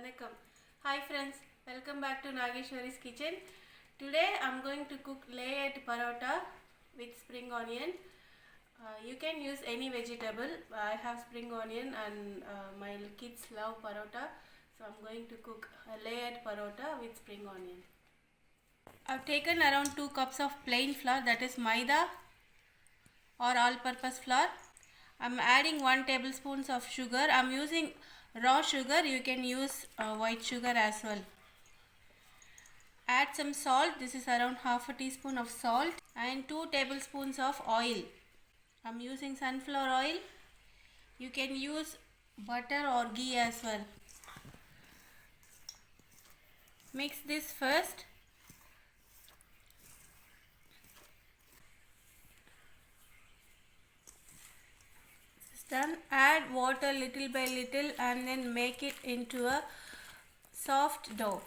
Vanakkam. Hi friends, welcome back to Nageshwari's kitchen. Today I'm going to cook layered parota with spring onion. You can use any vegetable. I have spring onion and my kids love parota. So I'm going to cook a layered parota with spring onion. I've taken around 2 cups of plain flour, that is maida or all-purpose flour. I'm adding 1 tablespoon of sugar. I'm using raw sugar. You can use white sugar as well. Add some salt. This is around half a teaspoon of salt and 2 tablespoons of oil. I'm using sunflower oil. You can use butter or ghee as well. Mix this first. Done. Add water little by little and then make it into a soft dough.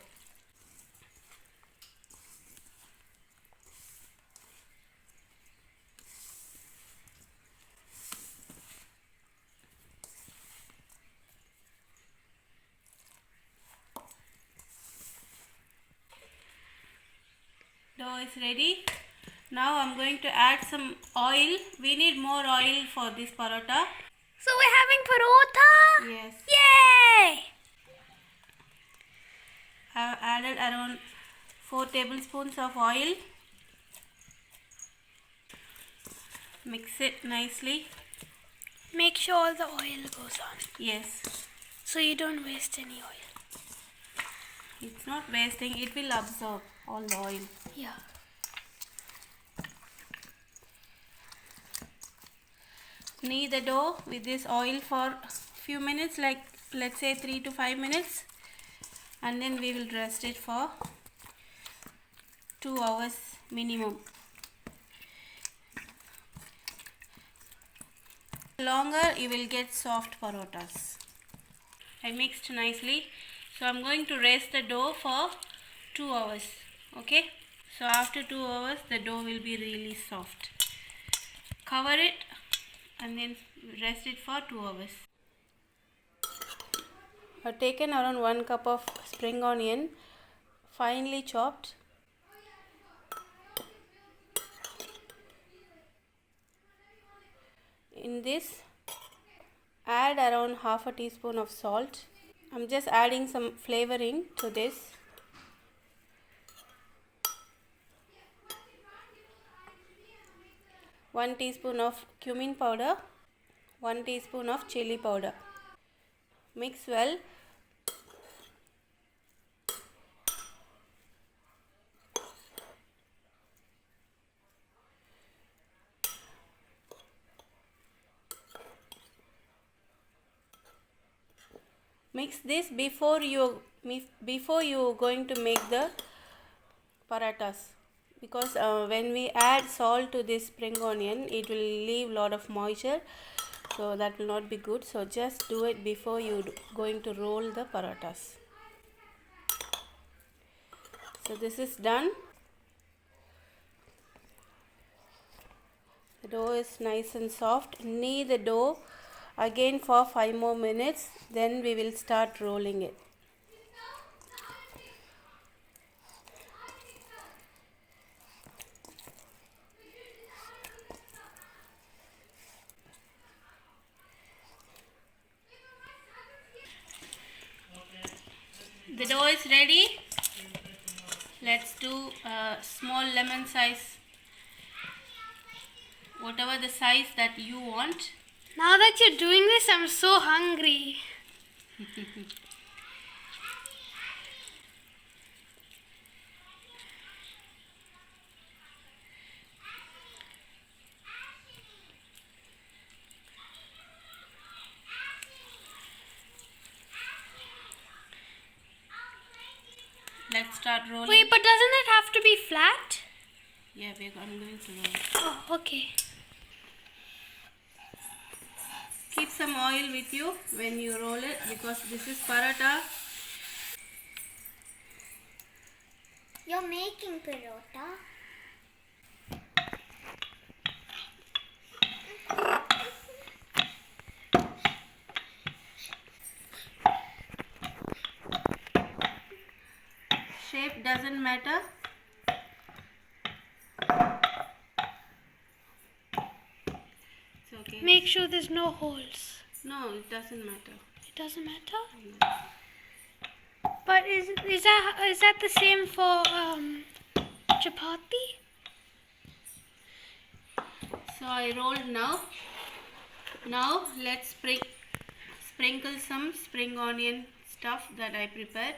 Dough is ready. Now I'm going to add some oil. We need more oil for this parota. So we're having parota? Yes. Yay! I've added around 4 tablespoons of oil. Mix it nicely. Make sure all the oil goes on. Yes. So you don't waste any oil. It's not wasting, it will absorb all the oil. Yeah. Knead the dough with this oil for few minutes, like let's say 3 to 5 minutes, and then we will rest it for 2 hours minimum. Longer you will get soft parotas. I mixed nicely, so I'm going to rest the dough for 2 hours. Okay, so after 2 hours the dough will be really soft. Cover it and then rest it for 2 hours. I've taken around 1 cup of spring onion, finely chopped. In this, add around half a teaspoon of salt. I'm just adding some flavoring to this. One teaspoon of cumin powder, 1 teaspoon of chili powder. Mix well. Mix this before you going to make the paratas, because when we add salt to this spring onion, it will leave lot of moisture, so that will not be good. So just do it before you going to roll the paratas. So this is done. The dough is nice and soft. Knead the dough again for 5 more minutes, then we will start rolling it. The dough is ready. Let's do a small lemon size, whatever the size that you want. Now that you're doing this, I'm so hungry. Let's start rolling. Wait, but doesn't it have to be flat? Yeah, I'm going to roll. Oh, okay. Keep some oil with you when you roll it, because this is paratha. You're making parota? shape doesn't matter. It's okay. Make sure there's no holes. No, it doesn't matter. It doesn't matter. But is that the same for chapati? So I rolled now. Now let's sprinkle some spring onion stuff that I prepared.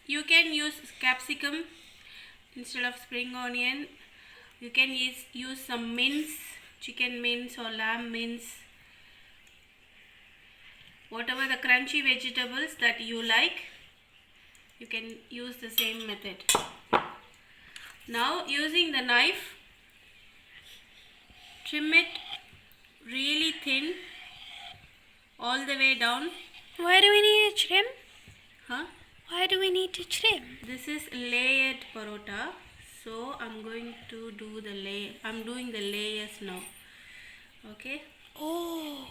You can use capsicum instead of spring onion. You can use some mince, chicken mince or lamb mince. Whatever the crunchy vegetables that you like, you can use the same method. Now using the knife, trim it really thin all the way down. Why do we need to trim? Huh? Why do we need to trim? This is layered parota, so I'm going to do the layer. I'm doing the layers now. Okay. Oh.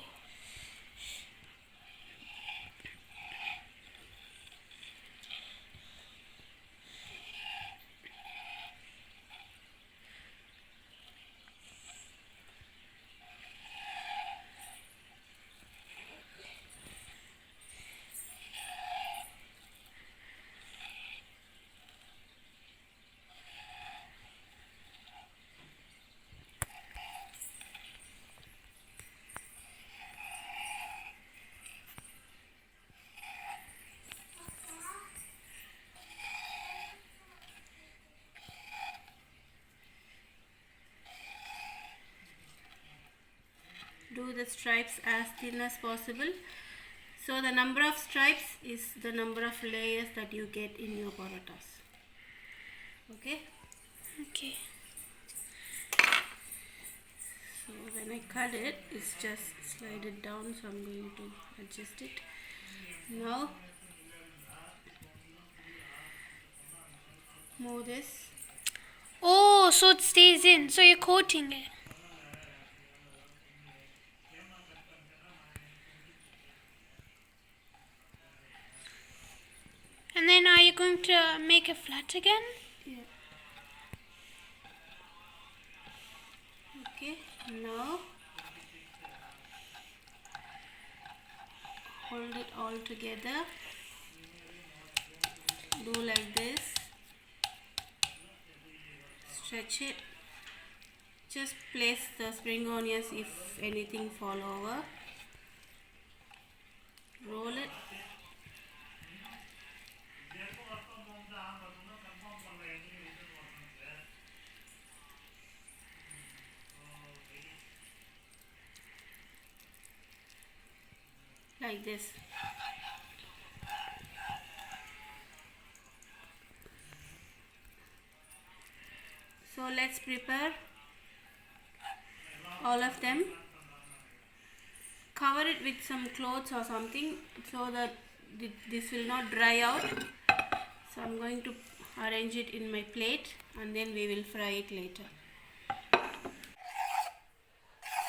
Do the stripes as thin as possible. So the number of stripes is the number of layers that you get in your parotas. Okay. Okay. So when I cut it, it's just slide it down. So I'm going to adjust it. Now move this. Oh, so it stays in. So you're coating it. And then are you going to make it flat again? Yeah. Okay. Now hold it all together. Do like this. Stretch it. Just place the spring onions if anything fall over. Roll it. Like this. So let's prepare all of them. Cover it with some clothes or something so that this will not dry out. So I'm going to arrange it in my plate and then we will fry it later.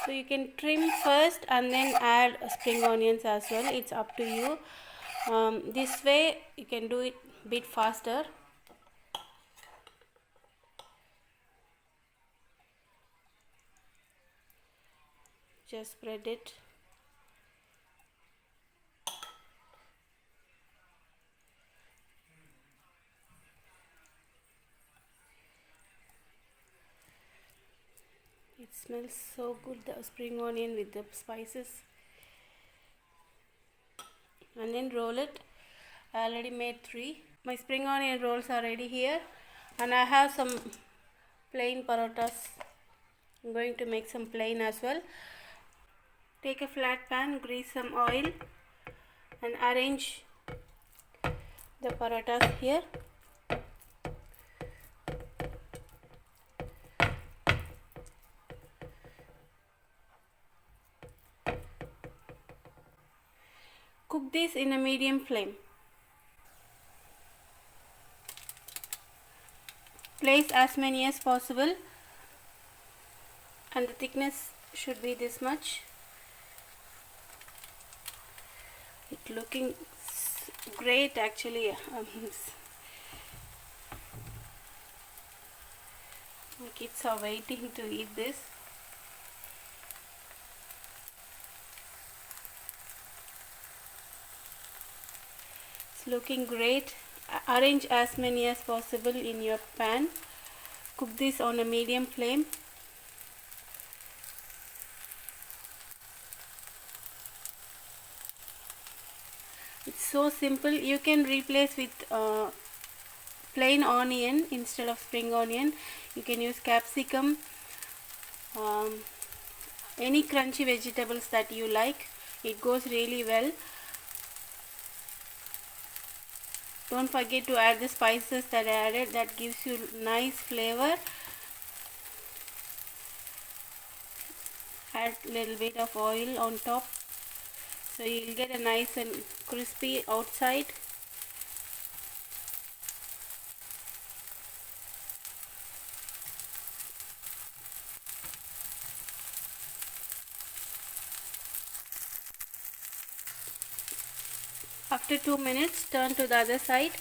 So you can trim first and then add spring onions as well. It's up to you. This way you can do it a bit faster. Just spread it. It smells so good, the spring onion with the spices. And then roll it. I already made 3. My spring onion rolls are ready here. And I have some plain parotas. I'm going to make some plain as well. Take a flat pan, grease some oil and arrange the paratas here. Cook this in a medium flame. place as many as possible, and the thickness should be this much. It's looking great actually. My kids are waiting to eat this. It's looking great. Arrange as many as possible in your pan. Cook this on a medium flame. It's so simple. You can replace with plain onion instead of spring onion. You can use capsicum, any crunchy vegetables that you like. It goes really well. Don't forget to add the spices that I added. That gives you nice flavor. Add a little bit of oil on top, so you'll get a nice and crispy outside. After 2 minutes, turn to the other side.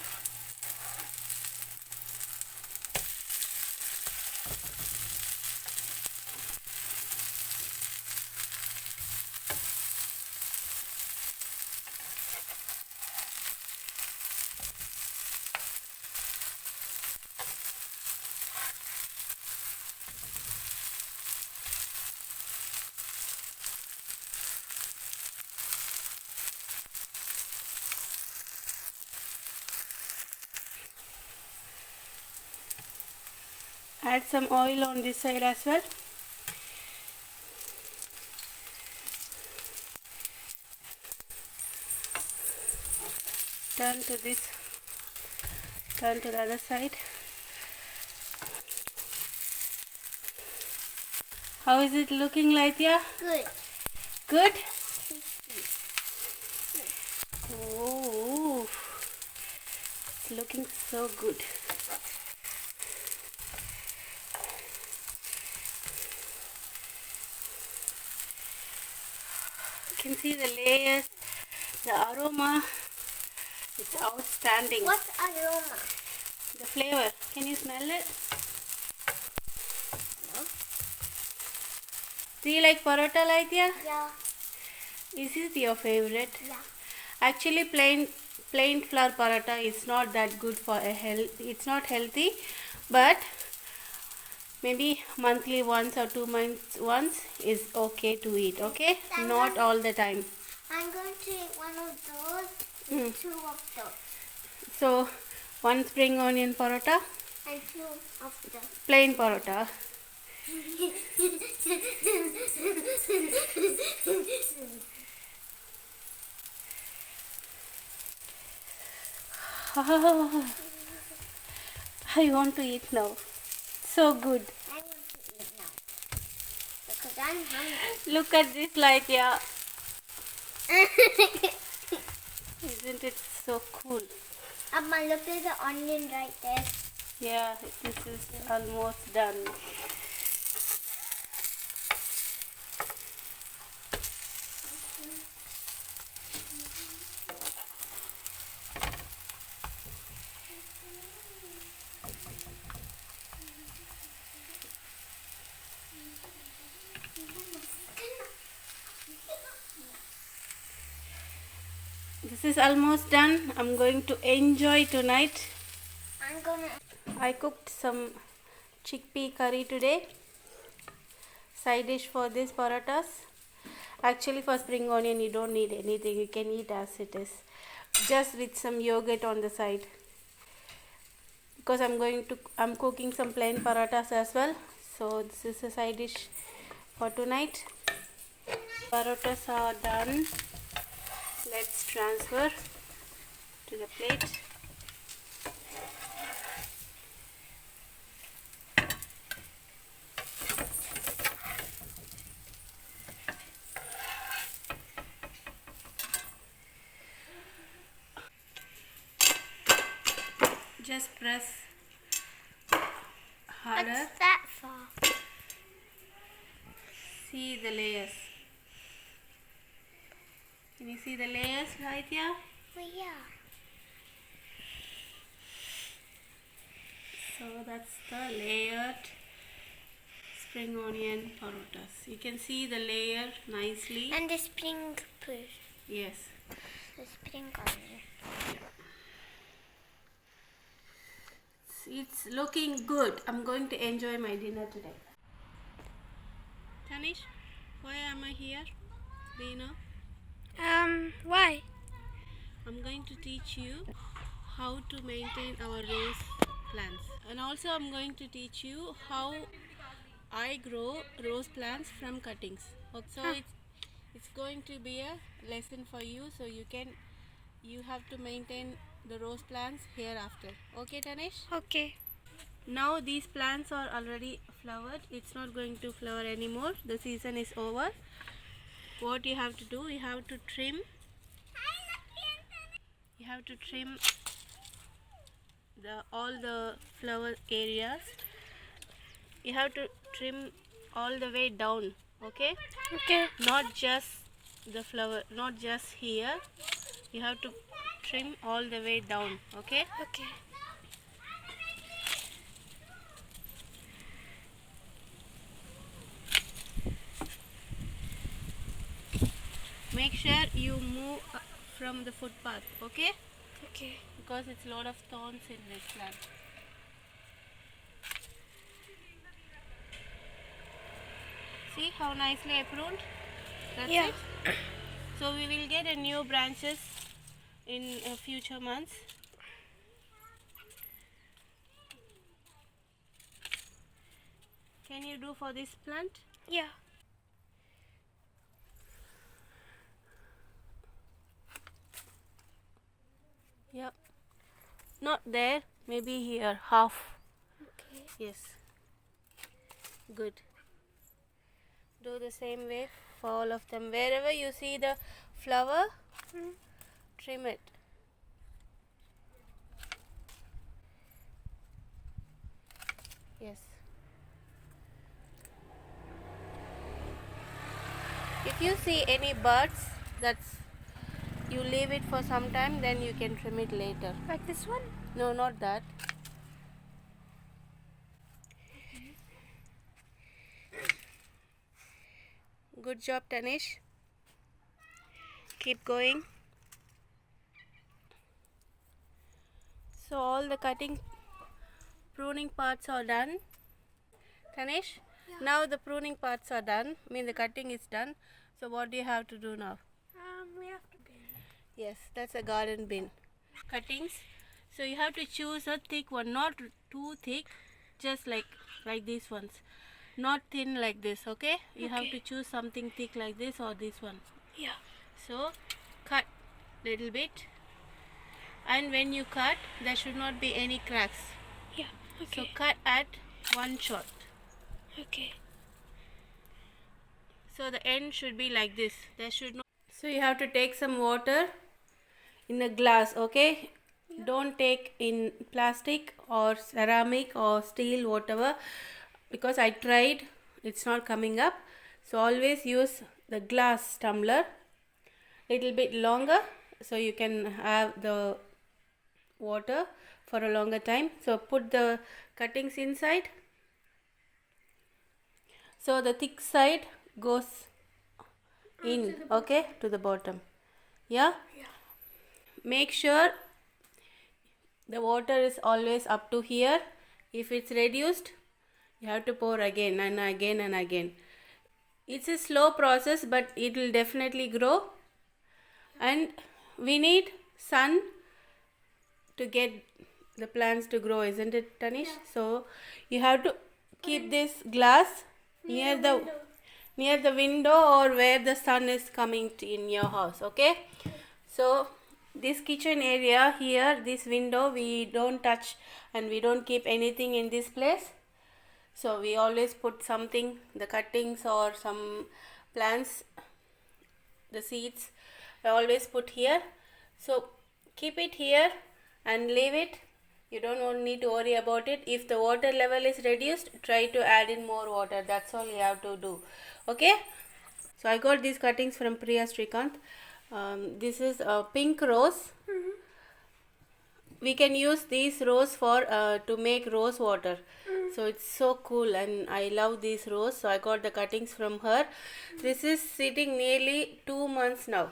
Add some oil on this side as well. Turn to the other side. How is it looking, Laithya? Good. Good? Oh, it's looking so good. You can see the layers, the aroma. It's outstanding. What's aroma? The flavor. Can you smell it? No. Do you like parota, Laithya? Yeah. Is it your favorite? Yeah. Actually, plain flour paratha is not that good for a health. It's not healthy, but maybe monthly once or 2 months once is okay to eat. Okay, not all the time. I'm going to eat one of those. Mm. 2 of those. So, one spring onion paratha, And 2 of those. plain paratha. I want to eat now. So good. I want to eat now. Because I'm hungry. Look at this light, yeah. Isn't it so cool? Amma, look at the onion right there. Yeah, this is almost done. This is almost done. I'm going to enjoy tonight. I'm gonna. I cooked some chickpea curry today. Side dish for these parathas. Actually, for spring onion, you don't need anything. You can eat as it is. Just with some yogurt on the side. Because I'm cooking some plain parathas as well. So this is a side dish for tonight. Parathas are done. Let's transfer to the plate. Just press harder. What's that for? See the layers. Can you see the layers right here? Well, yeah. So that's the layered spring onion parotas. You can see the layer nicely. And the spring push. Yes. The spring onion. It's looking good. I'm going to enjoy my dinner today. Tanish, why am I here? Do you know? Why? I'm going to teach you how to maintain our rose plants. And also I'm going to teach you how I grow rose plants from cuttings. Okay, so it's going to be a lesson for you, so you have to maintain the rose plants hereafter. Okay, Tanish? Okay. Now these plants are already flowered. It's not going to flower anymore. The season is over. What you have to do, you have to trim all the flower areas. You have to trim all the way down, okay? Okay. Not just the flower, not just here. You have to trim all the way down, okay? Okay. Make sure you move from the footpath, okay? Okay. Because it's a lot of thorns in this plant. See how nicely I pruned? That's Yeah. it. So we will get a new branches in future months. Can you do for this plant? Yeah. Yep. Not there, maybe here, half. Okay. Yes. Good. Do the same way for all of them. Wherever you see the flower, trim it. Yes. If you see any buds, you leave it for some time, then you can trim it later. Like this one? No, not that. Good job, Tanish. Keep going. So all the pruning parts are done. Tanish, now the pruning parts are done. The cutting is done. So what do you have to do now? We have to bin. Yes, that's a garden bin. Cuttings. So you have to choose a thick one, not too thick, just like these ones. Not thin like this, okay? You have to choose something thick like this or this one. Yeah. So cut little bit. And when you cut, there should not be any cracks. Yeah. So Okay. cut at one shot. Okay. So the end should be like this. There should not. So you have to take some water in a glass, okay? Don't take in plastic or ceramic or steel, whatever, because I tried, it's not coming up. So always use the glass tumbler, little bit longer, so you can have the water for a longer time. So put the cuttings inside. So the thick side goes in, okay, to the bottom. Yeah? Make sure the water is always up to here. If it's reduced, you have to pour again and again and again. It's a slow process, but it will definitely grow. And we need sun to get the plants to grow, isn't it, Tanish? So you have to keep this glass near the window or where the sun is coming in your house, okay? So this kitchen area here, this window, we don't touch and we don't keep anything in this place. So we always put something, the cuttings or some plants, the seeds, I always put here. So keep it here and leave it You don't need to worry about it. If the water level is reduced, try to add in more water. That's all you have to do. Okay. So I got these cuttings from Priya Srikanth. This is a pink rose. We can use these rose for to make rose water. So it's so cool, and I love these rose. So I got the cuttings from her. This is sitting nearly 2 months now.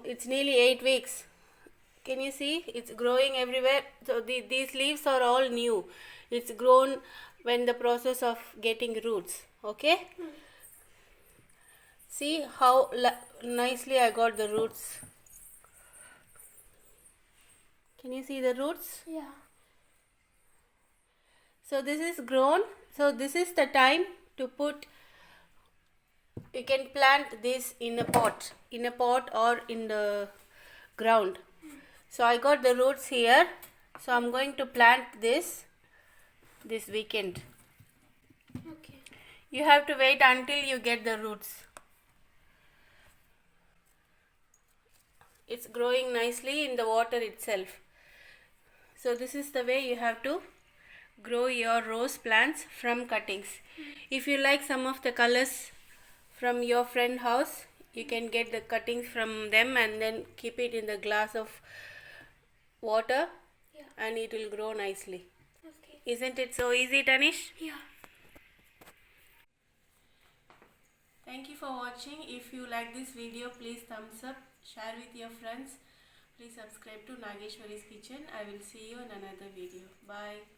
It's nearly 8 weeks. Can you see? It's growing everywhere. So these leaves are all new. It's grown when the process of getting roots. Okay? See how nicely I got the roots. Can you see the roots? Yeah. So this is grown. So this is the time to put. You can plant this in a pot or in the ground. So I got the roots here. So I'm going to plant this weekend. Okay. You have to wait until you get the roots. It's growing nicely in the water itself. So this is the way you have to grow your rose plants from cuttings. If you like some of the colors from your friend house, you can get the cuttings from them and then keep it in the glass of water. Yeah. And it will grow nicely. Okay. Isn't it so easy, Tanish? Yeah. Thank you for watching. If you like this video, please thumbs up, share with your friends. Please subscribe to Nageshwari's Kitchen. I will see you in another video. Bye.